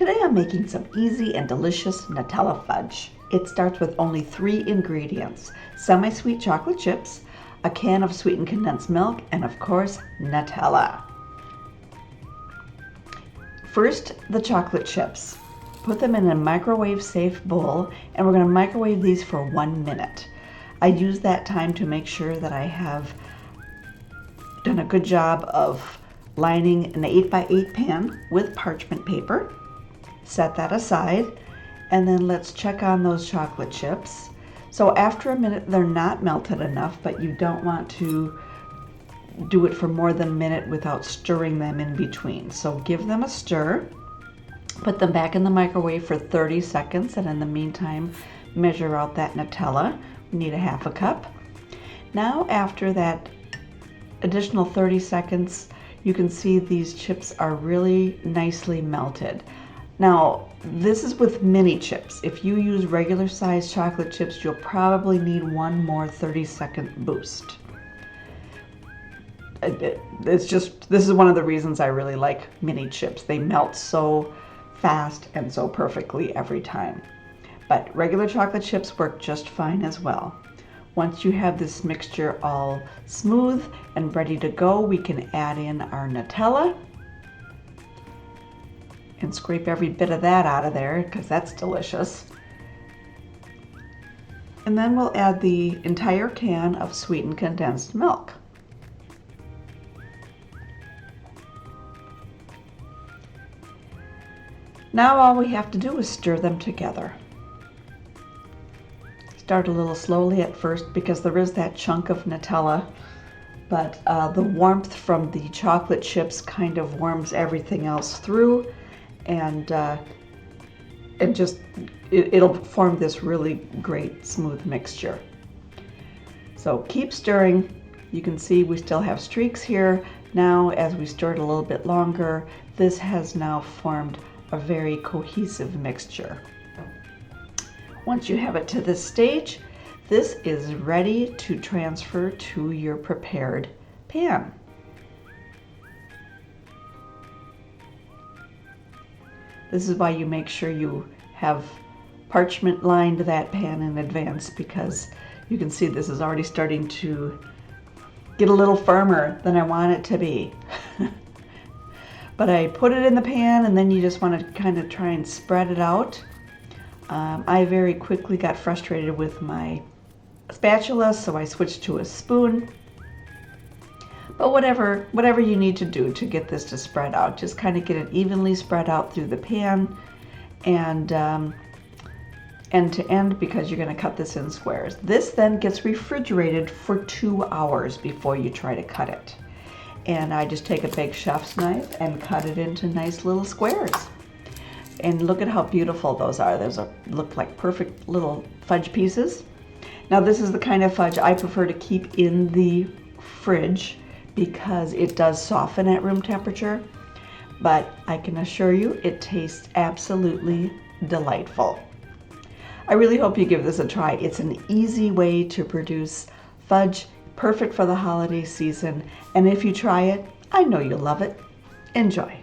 Today I'm making some easy and delicious Nutella fudge. It starts with only 3 ingredients: semi-sweet chocolate chips, a can of sweetened condensed milk, and of course, Nutella. First, the chocolate chips. Put them in a microwave-safe bowl, and we're going to microwave these for 1 minute. I use that time to make sure that I have done a good job of lining an 8x8 pan with parchment paper. Set that aside, and then let's check on those chocolate chips. So after a minute, they're not melted enough, but you don't want to do it for more than a minute without stirring them in between. So give them a stir, put them back in the microwave for 30 seconds, and in the meantime, measure out that Nutella. We need a half a cup. Now after that additional 30 seconds, you can see these chips are really nicely melted. Now, this is with mini chips. If you use regular sized chocolate chips, you'll probably need one more 30-second boost. This is one of the reasons I really like mini chips. They melt so fast and so perfectly every time. But regular chocolate chips work just fine as well. Once you have this mixture all smooth and ready to go, we can add in our Nutella and scrape every bit of that out of there because that's delicious. And then we'll add the entire can of sweetened condensed milk. Now all we have to do is stir them together. Start a little slowly at first because there is that chunk of Nutella, but the warmth from the chocolate chips kind of warms everything else through, and it'll form this really great smooth mixture. So keep stirring. You can see we still have streaks here. Now as we stir it a little bit longer, this has now formed a very cohesive mixture. Once you have it to this stage, this is ready to transfer to your prepared pan. This is why you make sure you have parchment lined that pan in advance, because you can see this is already starting to get a little firmer than I want it to be. But I put it in the pan, and then you just want to kind of try and spread it out. I very quickly got frustrated with my spatula, so I switched to a spoon. But whatever you need to do to get this to spread out, just kind of get it evenly spread out through the pan and end to end, because you're going to cut this in squares. This then gets refrigerated for 2 hours before you try to cut it. And I just take a big chef's knife and cut it into nice little squares. And look at how beautiful those are. Those look like perfect little fudge pieces. Now this is the kind of fudge I prefer to keep in the fridge because it does soften at room temperature, but I can assure you it tastes absolutely delightful. I really hope you give this a try. It's an easy way to produce fudge, perfect for the holiday season, and if you try it, I know you'll love it. Enjoy.